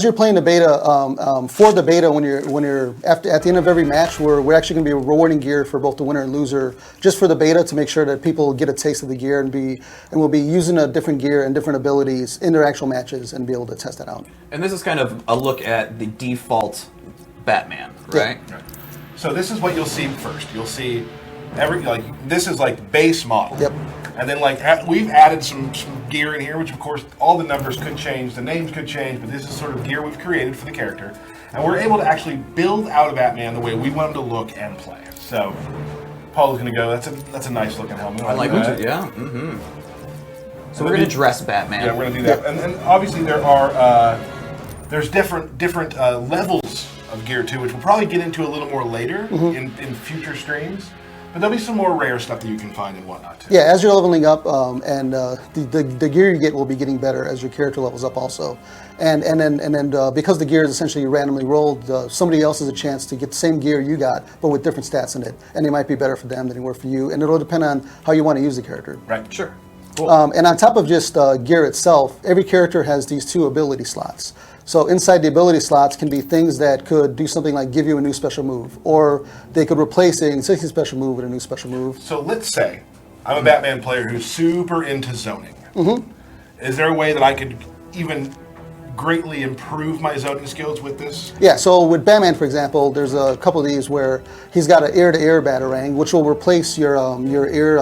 You're playing the beta, for the beta, when you're at the end of every match, we're actually going to be rewarding gear for both the winner and loser, just for the beta to make sure that people get a taste of the gear and we'll be using a different gear and different abilities in their actual matches and be able to test that out. And this is kind of a look at the default Batman, right? Yeah. So this is what you'll see first. You'll see this is like base model. Yep. And then we've added some gear in here, which of course all the numbers could change, the names could change, but this is sort of gear we've created for the character. And we're able to actually build out a Batman the way we want him to look and play. So Paul is going to go, that's a nice looking helmet. I like that. Yeah. Mm-hmm. So we're going to dress Batman. Yeah, we're going to do that. And obviously there's different levels of gear too, which we'll probably get into a little more later in future streams. But there'll be some more rare stuff that you can find and whatnot too. Yeah, as you're leveling up, and the gear you get will be getting better as your character levels up also. And then because the gear is essentially randomly rolled, somebody else has a chance to get the same gear you got, but with different stats in it. And they might be better for them than they were for you. And it'll depend on how you want to use the character. Right. Sure. Cool. And on top of just gear itself, every character has these 2 ability slots. So inside the ability slots can be things that could do something like give you a new special move, or they could replace an existing special move with a new special move. So let's say I'm a Batman player who's super into zoning. Is there a way that I could even greatly improve my zoning skills with this? Yeah, so with Batman, for example, there's a couple of these where he's got an air-to-air batarang, which will replace your air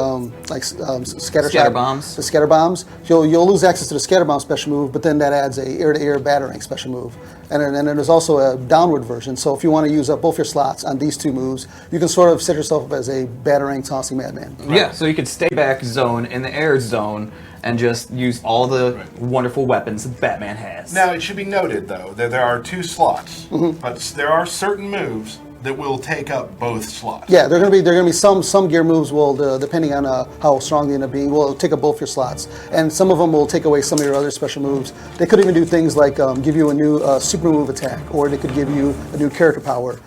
scatter bombs. The scatter bombs. You'll lose access to the scatter bomb special move, but then that adds a air-to-air batarang special move. And then there's also a downward version. So if you want to use up both your slots on these 2 moves, you can sort of set yourself up as a batarang tossing madman. Right. Yeah, so you could stay back zone in the air zone and just use all the wonderful weapons Batman has. Now, it should be noted, though, that there are 2 slots, but there are certain moves that will take up both slots. Yeah, there are going to be some gear moves will, depending on how strong they end up being, will take up both your slots, and some of them will take away some of your other special moves. They could even do things like give you a new super move attack, or they could give you a new character power.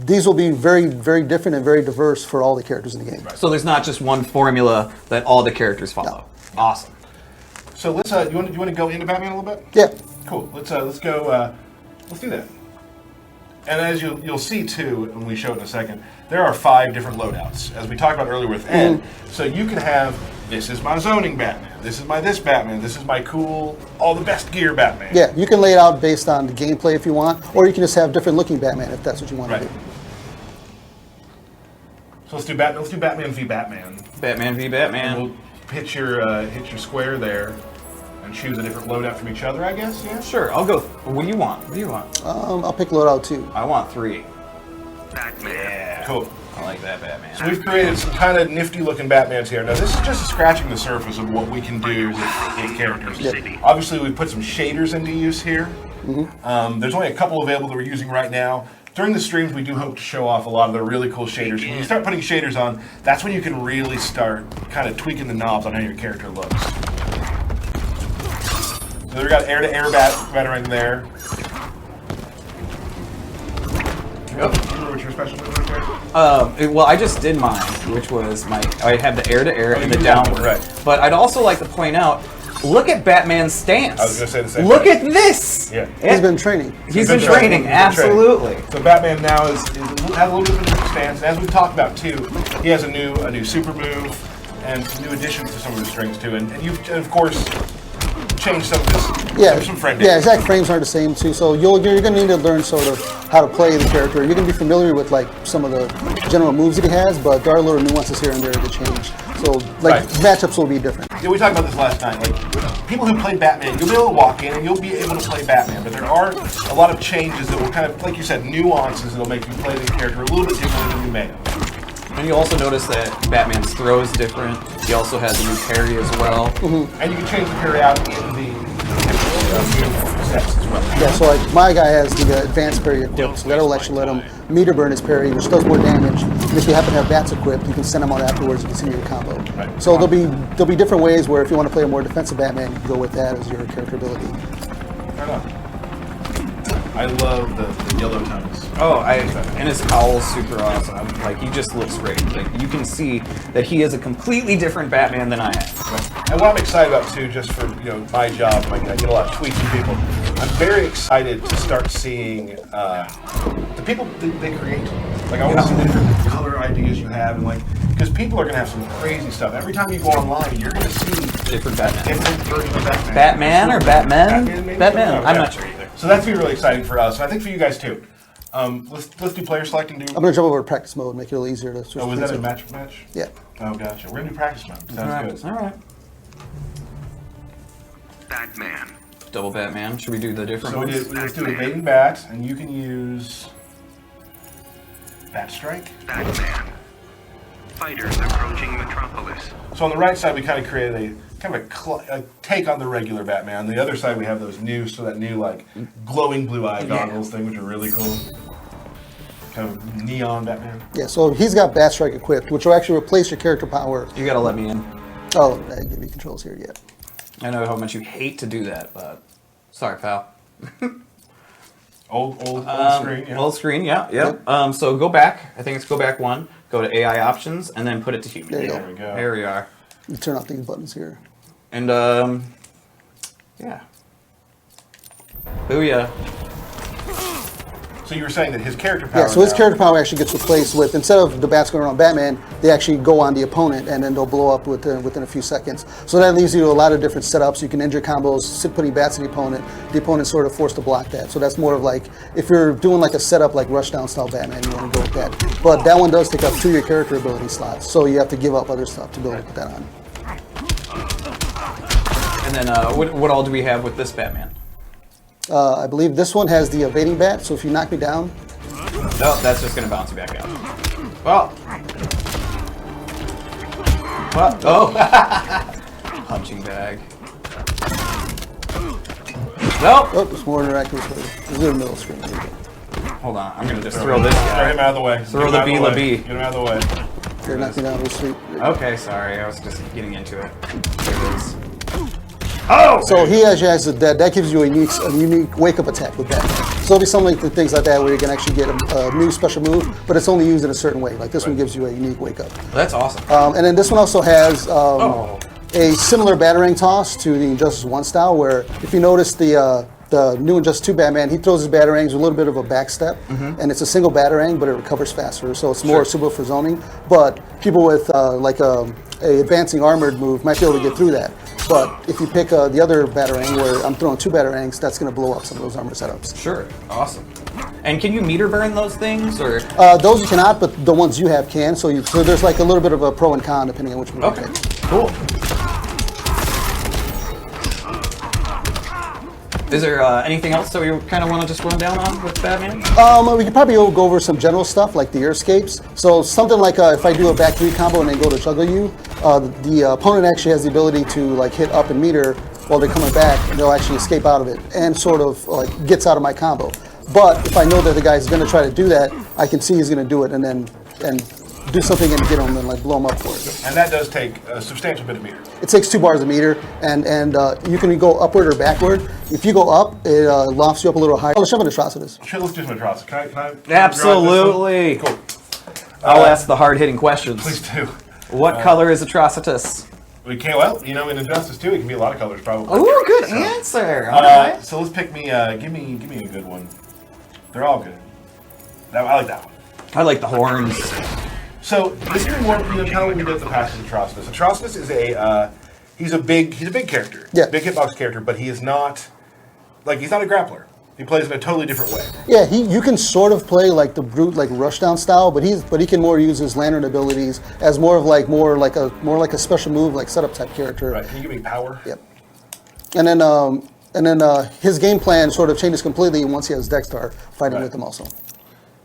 These will be very, very different and very diverse for all the characters in the game. Right. So there's not just one formula that all the characters follow. No. Awesome. So let's you want to go into Batman a little bit? Yeah. Cool. Let's go. Let's do that. And as you'll see too, when we show it in a second, there are 5 different loadouts, as we talked about earlier with Ed. So you can have, this is my zoning Batman, this is my this Batman, this is my cool, all the best gear Batman. Yeah, you can lay it out based on the gameplay if you want, or you can just have different looking Batman if that's what you want to do. So let's do Batman. Let's do Batman v Batman. Batman v Batman. And we'll hit your square there, and choose a different loadout from each other, I guess. Yeah. Sure, I'll go. What do you want? What do you want? I'll pick loadout 2. I want 3. Batman. Yeah. Cool. I like that Batman. So we've created some kind of nifty looking Batmans here. Now this is just scratching the surface of what we can do with characters. Yep. Obviously we've put some shaders into use here. There's only a couple available that we're using right now. During the streams we do hope to show off a lot of the really cool shaders. When you start putting shaders on, that's when you can really start kind of tweaking the knobs on how your character looks. So we got air-to-air batarang there. Yep. Remember what your special move was there? Well, I just did mine, which was I have the air-to-air and the downward. Right. But I'd also like to point out, look at Batman's stance. I was going to say the same Look thing. at this! Yeah. He's been training. He's been training, absolutely. So Batman now has a little bit of a different stance. And as we've talked about too, he has a new super move and some new additions to some of his strings too. And you've of course changed some of his some frame. Yeah, exact frames aren't the same too. So you're going to need to learn sort of how to play the character. You're going to be familiar with like some of the general moves that he has, but there are little nuances here and there that change. So like matchups will be different. Yeah, we talked about this last time. Like people who play Batman, you'll be able to walk in and you'll be able to play Batman, but there are a lot of changes that will kind of, like you said, nuances that'll make you play the character a little bit differently than you may have. And you also notice that Batman's throw is different. He also has a new parry as well. And you can change the parry out in the sets as well. Yeah, so like my guy has the advanced parry equipped, so that'll actually let him meter burn his parry, which does more damage. And if you happen to have bats equipped, you can send them out afterwards and continue your combo. Right. So there'll be different ways where if you want to play a more defensive Batman, you can go with that as your character ability. Fair enough. I love the yellow tones. Oh, and his cowl's super awesome. Like, he just looks great. Like, you can see that he is a completely different Batman than I am. Right. And what I'm excited about too, just for my job, I get a lot of tweets from people. I'm very excited to start seeing the people that they create. Like I want to see the different color ideas you have, and like because people are going to have some crazy stuff. Every time you go online, you're going to see Different Batman. different versions of Batman. Batman or Batman? Batman, maybe? Batman. I don't know. I'm Yeah. not sure either. So that's gonna be really exciting for us, and I think for you guys too. Let's do player select and do. I'm gonna jump over to practice mode, make it a little easier to switch. Oh, was between that a two. match? Yeah. Oh, gotcha. We're gonna do practice mode. Sounds good. All right. Batman. Double Batman. Should we do the different So ones? let's do evading bat, and you can use bat strike. Batman. Fighters approaching Metropolis. So on the right side, we kind of created a take on the regular Batman. On the other side, we have those new, that new like glowing blue eye goggles thing, which are really cool. Kind of neon Batman. Yeah, so he's got Bat Strike equipped, which will actually replace your character power. You gotta let me in. Oh, I didn't give you controls here yet. I know how much you hate to do that, but sorry, pal. Old screen. Yeah. Old screen, yeah, yep. So go back. I think it's go back one. Go to AI options, and then put it to human. There you There we go. There we are. You turn off these buttons here. And yeah. Booyah. So you were saying that his character power. Yeah, so his now- character power actually gets replaced with, instead of the bats going around Batman, they actually go on the opponent and then they'll blow up within a few seconds. So that leaves you a lot of different setups. You can injure combos, putting bats in the opponent's sort of forced to block that. So that's more of like, if you're doing like a setup like Rushdown style Batman, you want to go with that. But that one does take up 2 of your character ability slots, so you have to give up other stuff to be able to put that on. And then what all do we have with this Batman? I believe this one has the evading bat, so if you knock me down, No, that's just gonna bounce you back out. Well. What? Oh. Punching bag. Nope. oh, it's more interactive with it. It's in the middle screen. There you go. Hold on. I'm gonna just throw this Throw guy. him out of the way. Throw Get him the out of B, way. the B. Get him out of the way. Here, knock me down real sweet. Okay, sorry. I was just getting into it. There it is. Oh! So he actually has that gives you a unique wake up attack with that. So it'll be something like things like that where you can actually get a new special move, but it's only used in a certain way. Like this one gives you a unique wake up. That's awesome. And then this one also has Oh. a similar Batarang toss to the Injustice 1 style, where if you notice the new Injustice 2 Batman, he throws his Batarangs with a little bit of a back step, and it's a single Batarang, but it recovers faster, so it's more suitable for zoning. But people with like a advancing armored move might be able to get through that. But if you pick the other Batarang, where I'm throwing 2 Batarangs, that's going to blow up some of those armor setups. Sure. Awesome. And can you meter burn those things, or? Those you cannot, but the ones you have can. So there's like a little bit of a pro and con depending on which one Okay. you pick. Cool. Is there anything else that we kind of want to just run down on with Batman? We could probably go over some general stuff like the air escapes. So something like if I do a back 3 combo and then go to juggle you, the opponent actually has the ability to like hit up and meter while they're coming back, and they'll actually escape out of it and sort of like gets out of my combo. But if I know that the guy's going to try to do that, I can see he's going to do it and then do something and get him and like blow him up for it. And that does take a substantial bit of meter. It takes 2 bars a meter, and you can go upward or backward. If you go up, it lofts you up a little higher. Let's jump into Atrocitus. Sure, let's do some atrocity. Can I Absolutely. Cool. I'll ask the hard-hitting questions. Please do. What color is Atrocitus? We can't. Well, you know, in Injustice 2, it can be a lot of colors, probably. Ooh, good answer. All right. So let's pick me. Give me a good one. They're all good. I like that one. I like the horns. So this is more, kind of what we did in the past with Atrocitus. Atrocitus is he's a big character. Yeah. Big hitbox character, but he is not, he's not a grappler. He plays in a totally different way. Yeah, you can sort of play like the brute, like Rushdown style, but he can more use his lantern abilities as more like a special move, like setup type character. Right? Can you give me power? Yep. And then his game plan sort of changes completely once he has Dexter fighting with him also.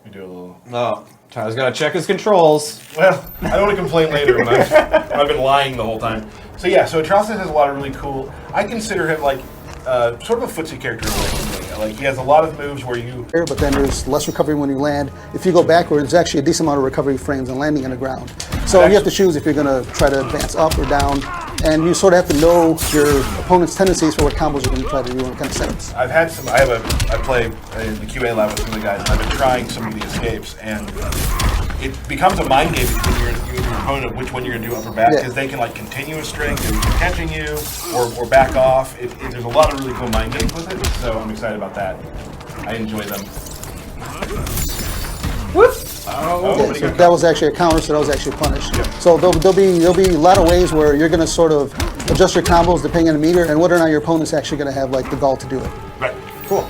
We do a little. Oh, Tyler's got to check his controls. Well, I don't want to complain later when I've been lying the whole time. So yeah, so Atrocitus has a lot of really cool. I consider him like sort of a footsie character in a way. For me. Like he has a lot of moves where you. But then there's less recovery when you land. If you go backwards, there's actually a decent amount of recovery frames on landing on the ground. So you have to choose if you're going to try to advance up or down, and you sort of have to know your opponent's tendencies for what combos you're going to try to do and what kind of setups. I've had some. I play in the QA lab with some of the guys. And I've been trying some of the escapes, and it becomes a mind game between you and your opponent of which one you're going to do upper back, Yeah. because they can like continue a string and keep catching you or back off. There's a lot of really cool mind games with it, so I'm excited about that. I enjoy them. Whoop. Yeah, so that was actually a counter, so that was actually punished. So there'll be a lot of ways where you're going to sort of adjust your combos depending on the meter and whether or not your opponent's actually going to have like the gall to do it. Right. Cool.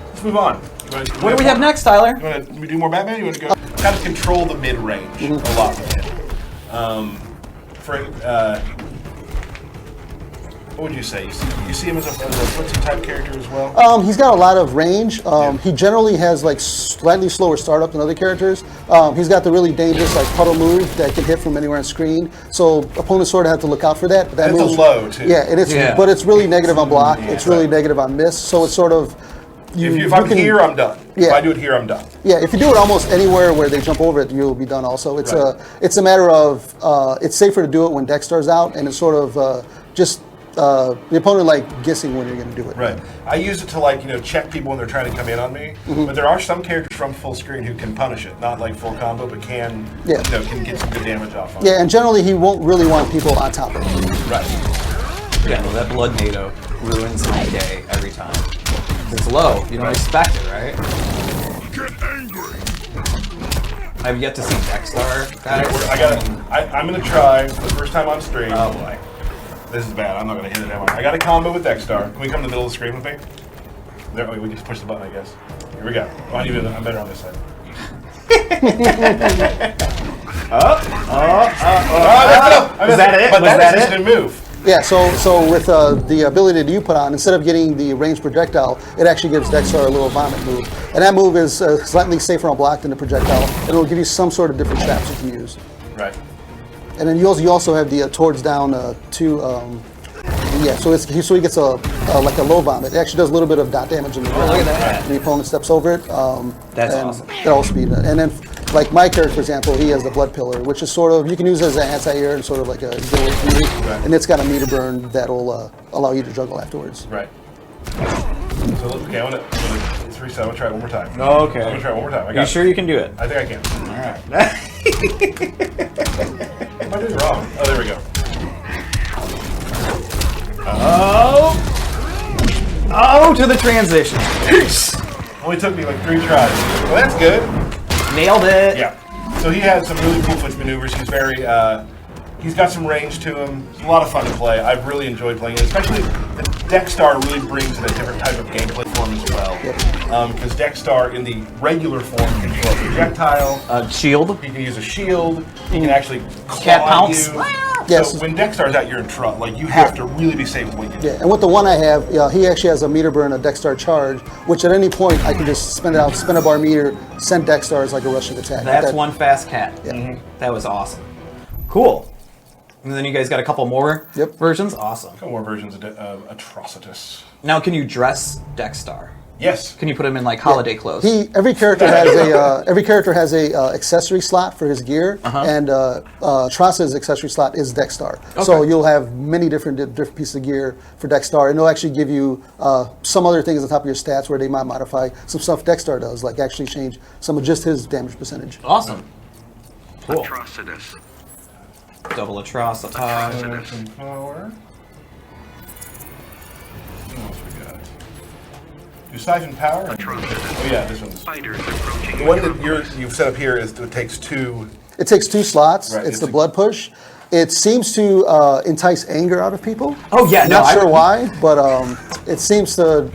Let's move on. What do we have next, Tyler? You want to do more Batman? You want to go kind of control the mid range a lot with it. What would you say? You see him as a footsie type character as well? He's got a lot of range. He generally has like slightly slower startup than other characters. He's got the really dangerous like puddle move that can hit from anywhere on screen. So opponents sort of have to look out for that. But that It's a move's- low too. Yeah, but it's really negative on block. Yeah, it's really right. negative on miss. So it's sort of If I'm here, I'm done. If Yeah. I do it here, I'm done. Yeah, if you do it almost anywhere where they jump over it, you'll be done also. It's Right. a matter of it's safer to do it when Dextar's out, and it's sort of just the opponent like guessing when you're going to do it. Right. I use it to check people when they're trying to come in on me. Mm-hmm. But there are some characters from full screen who can punish it, not like full combo, but can can get some good damage off on it. Yeah, and generally he won't really want people on top of him. Right. Yeah, well, that blood NATO ruins my day every time. It's low. You don't expect it, right? Get angry. I've yet to see Dexstar, guys. I'm gonna try for the first time on stream. Oh boy. This is bad. I'm not gonna hit it that one. I got a combo with Dexstar. Can we come to the middle of the screen with me? There. We can just push the button, I guess. Here we go. Oh, I'm better on this side. Was that it? But Was that that is it? instant move. Yeah, so with the ability that you put on, instead of getting the ranged projectile, it actually gives Dextar a little vomit move. And that move is slightly safer on block than the projectile. And it'll give you some sort of different traps you can use. Right. And then you also have the towards down so he gets like a low vomit. It actually does a little bit of dot damage in the ground. Look at that. The opponent steps over it. That's and awesome. That'll also be and then like my character, for example, he has the blood pillar, which is sort of you can use it as an anti-air and sort of like a get away from you. Right. And it's got a meter burn that'll allow you to juggle afterwards. Right. So okay, I'm gonna let's reset. I'm gonna try it one more time. Okay. I'm gonna try it one more time. I Are got you it. sure you can do it? I think I can. Alright. What am I doing wrong? Oh, there we go. Oh, to the transition. Only took me like 3 tries. Well, that's good. Nailed it. Yeah. So he has some really cool switch maneuvers. He's very, he's got some range to him. It's a lot of fun to play. I've really enjoyed playing it. Especially the Dexstar really brings in a different type of gameplay form as well. Because Dexstar in the regular form can throw a projectile. Shield. He can use a shield. He can actually Cat claw pounce. you. Yes. So when Dexstar's out, you're in trouble. Like you have to really be safe with what you do. Yeah, and with the one I have, he actually has a meter burn, a Dextar charge, which at any point I can just spin a bar meter, send Dextar as like a rushing attack. That's one fast cat. Yeah. That was awesome. Cool. And then you guys got a couple more versions? Awesome. A couple more versions of Atrocitus. Now, can you dress Dexstar? Yes. Can you put him in like holiday clothes? Every character has a accessory slot for his gear, and Trasa's accessory slot is Dexstar. So Okay. you'll have many different pieces of gear for Dexstar, and it'll actually give you some other things on top of your stats where they might modify some stuff Dexstar does, like actually change some of just his damage percentage. Awesome. Cool. Atrocitus. Double Atrocitus. Some power. What else we got? Do siphon power? Oh yeah, this one's. Fighters approaching The one that metropolis. you've set up here is it takes 2. It takes 2 slots. Right, It's the it's a- blood push. It seems to entice anger out of people. Oh, yeah, no, Not sure I- why, but it seems to.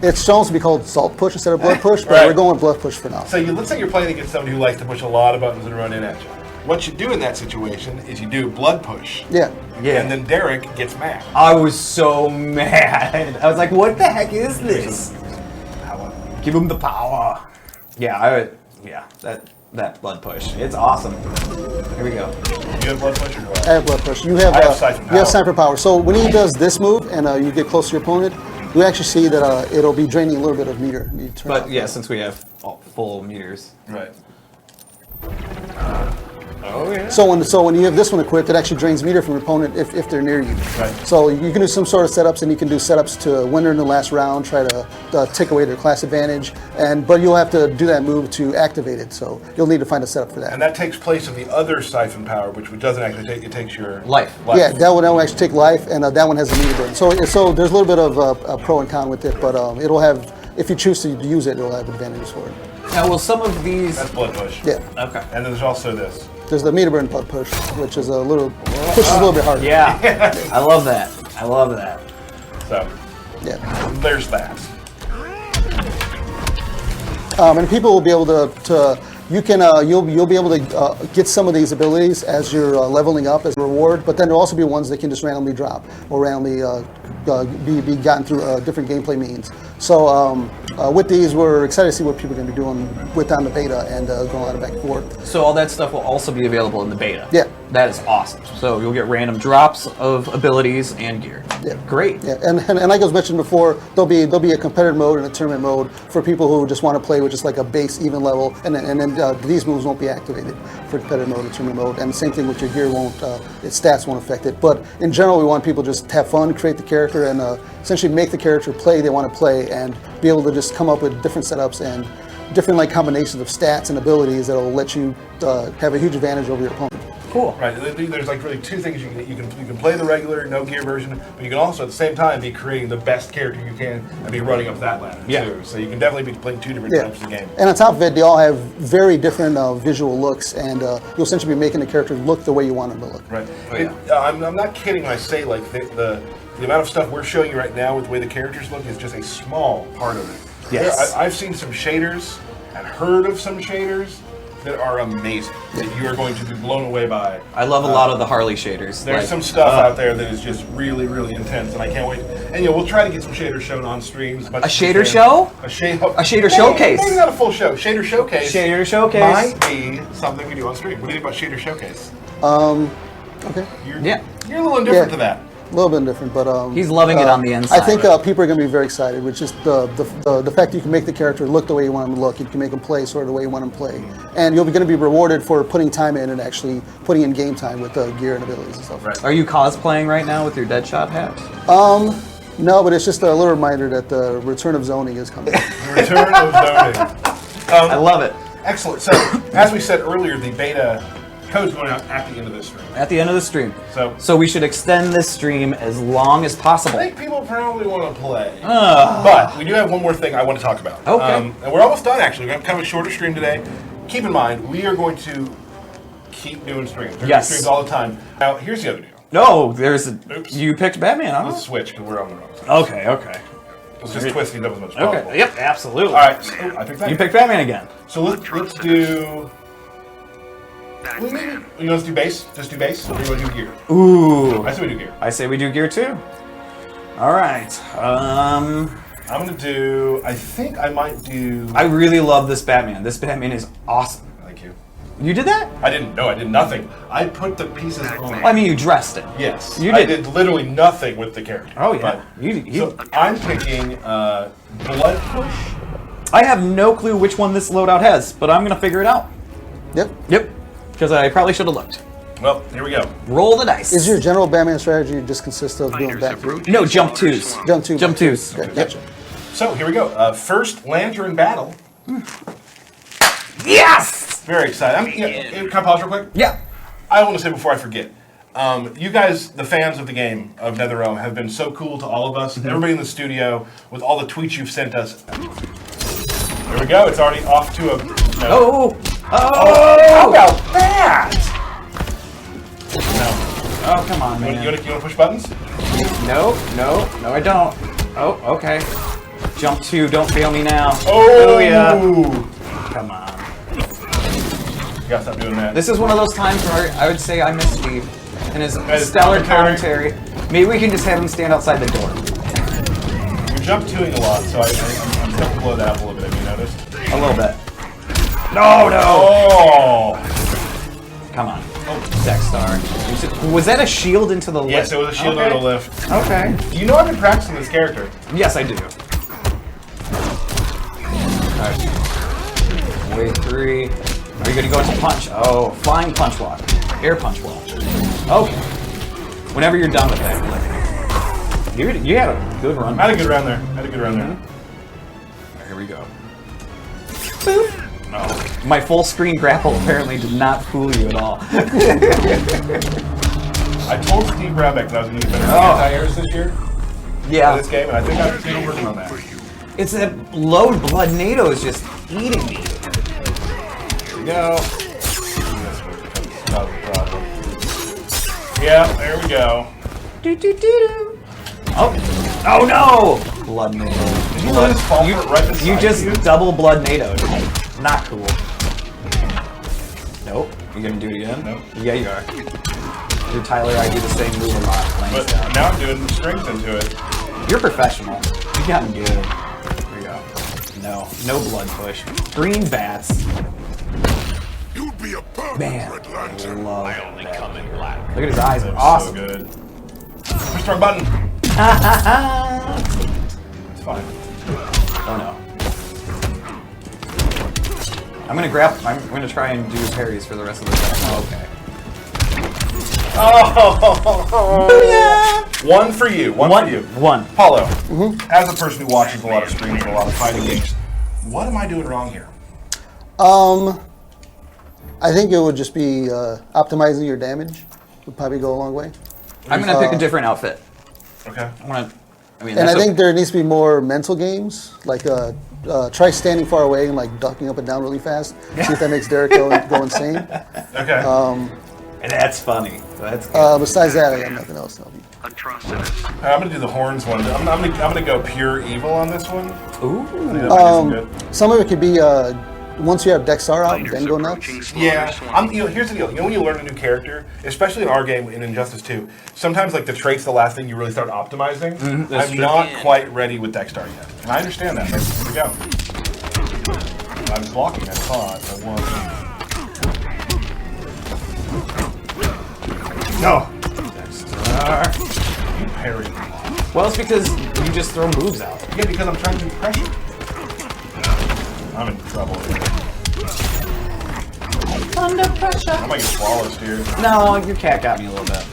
It's shown to be called salt push instead of blood push, but Right. we're going with blood push for now. So let's say you're playing against somebody who likes to push a lot of buttons and run in at you. What you do in that situation is you do blood push. Yeah. Yeah. And then Derek gets mad. I was so mad. I was like, what the heck is this? Give him the power. Yeah, that blood push. It's awesome. Here we go. You have blood push or do I? I have blood push. You have I have siphon you power. have siphon power. So when he does this move and you get close to your opponent, you actually see that it'll be draining a little bit of meter. You turn But off. yeah, since we have full meters. Right. Oh yeah. So when you have this one equipped, it actually drains meter from your opponent if they're near you. Right. So you can do some sort of setups, and you can do setups to winner in the last round, try to take away their class advantage, but you'll have to do that move to activate it. So you'll need to find a setup for that. And that takes place of the other siphon power, which doesn't actually take. It takes your Life. Yeah, that one will actually take life, and that one has a meter burn. So there's a little bit of a pro and con with it, but it'll have, if you choose to use it, it'll have advantages for it. Now, will some of these? That's blood push. Yeah. Okay. And then there's also this. There's the meter burn push, which is a little bit harder. Yeah. I love that. I love that. So Yeah. there's that. And people will be able to you'll be able to get some of these abilities as you're leveling up as a reward, but then there'll also be ones that can just randomly drop or randomly be gotten through different gameplay means. So with these, we're excited to see what people are going to be doing on the beta and going a lot of back and forth. So all that stuff will also be available in the beta. Yeah. That is awesome. So you'll get random drops of abilities and gear. Yeah. Great. Yeah, and like I was mentioned before, there'll be a competitive mode and a tournament mode for people who just want to play with just like a base even level, and then these moves won't be activated for competitive mode and tournament mode. And the same thing with your gear its stats won't affect it. But in general, we want people to just have fun, create the character, and essentially make the character play they want to play, and be able to just come up with different setups and different like combinations of stats and abilities that'll let you have a huge advantage over your opponent. Cool. Right. There's like really two things you can play the regular no gear version, but you can also at the same time be creating the best character you can and be running up that ladder too. So you can definitely be playing two different types of game. And on top of it, they all have very different visual looks, and you'll essentially be making the character look the way you want them to look. Right. Oh, yeah. I'm not kidding when I say like the amount of stuff we're showing you right now with the way the characters look is just a small part of it. Yes. I've seen some shaders and heard of some shaders that are amazing, that you are going to be blown away by. I love a lot of the Harley shaders. There's some stuff out there that is just really, really intense, and I can't wait. And we'll try to get some shaders shown on streams. A shader show? A shader showcase. Maybe not a full show. Shader showcase. Shader showcase. Might be something we do on stream. What do you think about shader showcase? Okay. You're Yeah. a little indifferent to that. A little bit different, but He's loving it on the inside. I think people are going to be very excited, which is the fact that you can make the character look the way you want him to look. You can make him play sort of the way you want him to play, and you're going to be rewarded for putting time in and actually putting in game time with gear and abilities and stuff. Right. Are you cosplaying right now with your Deadshot hat? No, but it's just a little reminder that the return of zoning is coming. The return of zoning. I love it. Excellent. So, as we said earlier, the beta code's going out at the end of this stream. At the end of the stream. So we should extend this stream as long as possible. I think people probably want to play. But we do have one more thing I want to talk about. Okay. And we're almost done, actually. We're going to have kind of a shorter stream today. Keep in mind, we are going to keep doing streams. We're Yes. doing streams all the time. Now, here's the other deal. No, Oops. you picked Batman, huh? Let's switch, because we're on the wrong side. Okay. Let's just twist these up as much as possible. Okay, yep, absolutely. All right, so I picked that. You picked Batman again. So let's do... Batman. Let's do base. Just do base. Or do you want to do gear? Ooh. I say we do gear. I say we do gear too. All right. I'm going to do... I think I might do... I really love this Batman. This Batman is awesome. Thank you. You did that? I didn't. No, I did nothing. I put the pieces on. Well, I mean, you dressed it. Yes. You I did. did literally nothing with the character. Oh yeah. But- so I'm picking Blood Push. I have no clue which one this loadout has, but I'm gonna figure it out. Yep. Yep. Because I probably should have looked. Well, here we go. Roll the dice. Is your general Batman strategy just consist of doing Fighters back three? approaching No, jump smaller twos. swarm. Jump two. Jump back two. twos. Okay, gotcha. So here we go. First Lantern Battle. Yes! Very excited. Can I pause real quick? Yeah. I want to say before I forget. You guys, the fans of the game of NetherRealm, have been so cool to all of us. Everybody in the studio, with all the tweets you've sent us. There we go. It's already off to a. No. Oh! How about that? No. Oh, come on, You man. want to push buttons? No, I don't. Oh, okay. Jump two, don't fail me now. Oh, yeah. Come on. You gotta stop doing that. This is one of those times where I would say I miss Steve and his his stellar commentary. commentary. Maybe we can just have him stand outside the door. You're jump twoing a lot, so I'm going to blow that up a little bit. Have you noticed? A little bit. No! Oh! Come on. Deck Star. Was that a shield into the lift? Yes, it was a shield Okay. on the lift. Okay. You know I've been practicing this character. Yes, I do. Alright. Wave 3. Are you gonna go into punch? Oh, flying punch walk. Air punch walk. Okay. Whenever you're done with that, you had a good run. I had a good round there. Here we go. Boop. No. My full screen grapple apparently did not fool you at all. I told Steve Brabeck that I was going to get better anti-airs this year. Yeah. For this game, and I think I'm still working on that. It's that low blood NATO is just eating me. Here we go. Not a problem. Yeah, there we go. Oh no! Blood NATO. Did you let us fall for it right beside you just you? double blood NATO. Not cool. Nope. You gonna do it again? Nope. Yeah, you are. You're Tyler, I do the same move a lot. But now I'm doing the strength into it. You're professional. You got good. There you go. No blood push. Green bats. You'd be a perfect Man, Red I Lantern. love I only that. come in black. Look at his eyes. That was Awesome. so good. Push the wrong button. It's fine. Oh no. I'm gonna try and do parries for the rest of the time. Oh, okay. Oh! One for you. One for you. One. Paulo, as a person who watches a lot of streams and a lot of fighting games, what am I doing wrong here? I think it would just be optimizing your damage. Would probably go a long way. I'm gonna pick a different outfit. Okay. I mean, And I that's think there needs to be more mental games, like try standing far away and like ducking up and down really fast. See if that makes Derek go insane. Okay. and that's funny. That's good. Besides that, I got nothing else. Atrocitus. I'm gonna do the horns one. I'm gonna go pure evil on this one. Ooh. I think that might be good. Some of it could be once you have Dexar out, Fighters then go nuts. approaching slaughter Yeah, swamp. here's the deal. You know when you learn a new character, especially in our game in Injustice 2, sometimes like the trait's the last thing you really start optimizing. that's I'm true. not quite ready with Dexter yet, and I understand that. But here we go. I was blocking. I thought I was. No. You parry. Well, it's because you just throw moves out. Yeah, because I'm trying to do pressure. I'm in trouble here. Under pressure. I might get flawless here. No, your cat got me a little bit.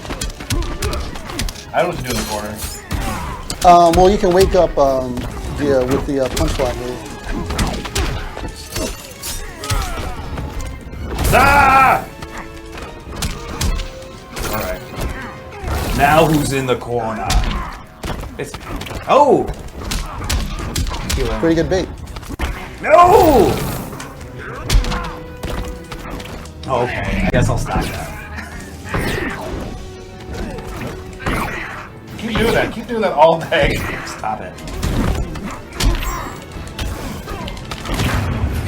I don't know what to do in the corner. Well, you can wake up with the punch block move. Ah! All right. Now who's in the corner? It's oh. Pretty good bait. No. Okay, I guess I'll stop that. Keep doing that. Keep doing that all day. Stop it.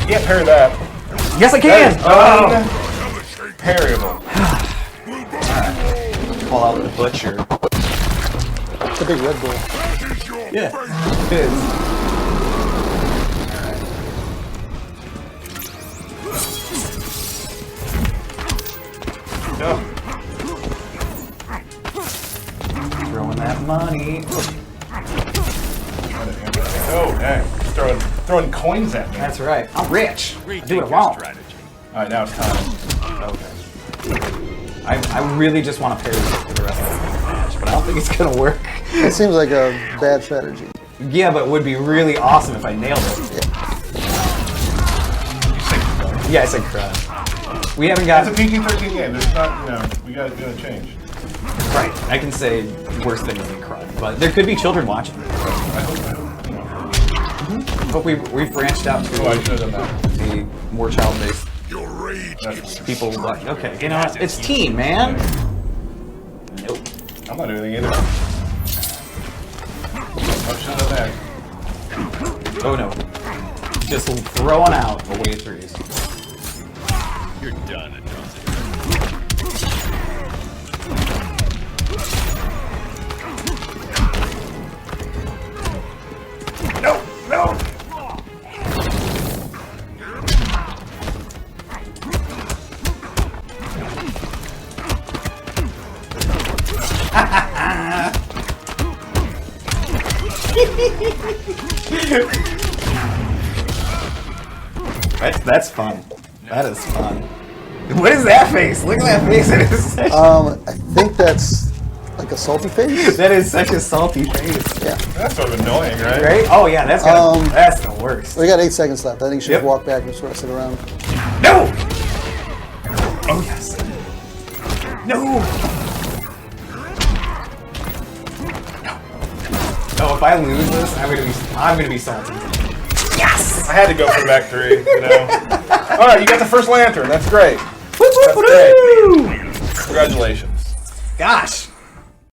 You can't parry that. Yes, I can. Parryable. Pull out the butcher. It's a big Red Bull. Yeah, it is. No. Throwing that money. Oh, dang. Just throwing coins at me. That's right. I'm rich. I do Rethink what I your want. strategy. All right, now it's time. Okay. I really just want to parry for the rest of the match, but I don't think it's gonna work. It seems like a bad strategy. Yeah, but it would be really awesome if I nailed it. Yeah, I said crud. We haven't got It's a PG-13 game. There's not, we gotta change. right. I can say worse things than crud, but there could be children watching. I hope. Hope we've branched out to Oh, I should have done that. the more child-based Your rage That's- people. Like, okay, you know what? It's teen, man. Nope. I'm not doing anything either. Oh, should have that. Oh no. Just throwing out away threes. You're done, Atrocitus. No, no. That's fun. That is fun. What is that face? Look at that face. It is such, I think that's like a salty face. that is such a salty face. Yeah. That's sort of annoying, right? Right? Oh yeah, that's that's the worst. We got 8 seconds left. I think you should Yep. walk back and sort of sit around. No! Oh yes. No! No, if I lose this, I'm gonna be salty. Yes! I had to go for back 3, you know. All right, you got the first lantern. That's great. Woo, woo, That's woo, great. woo. Congratulations. Gosh,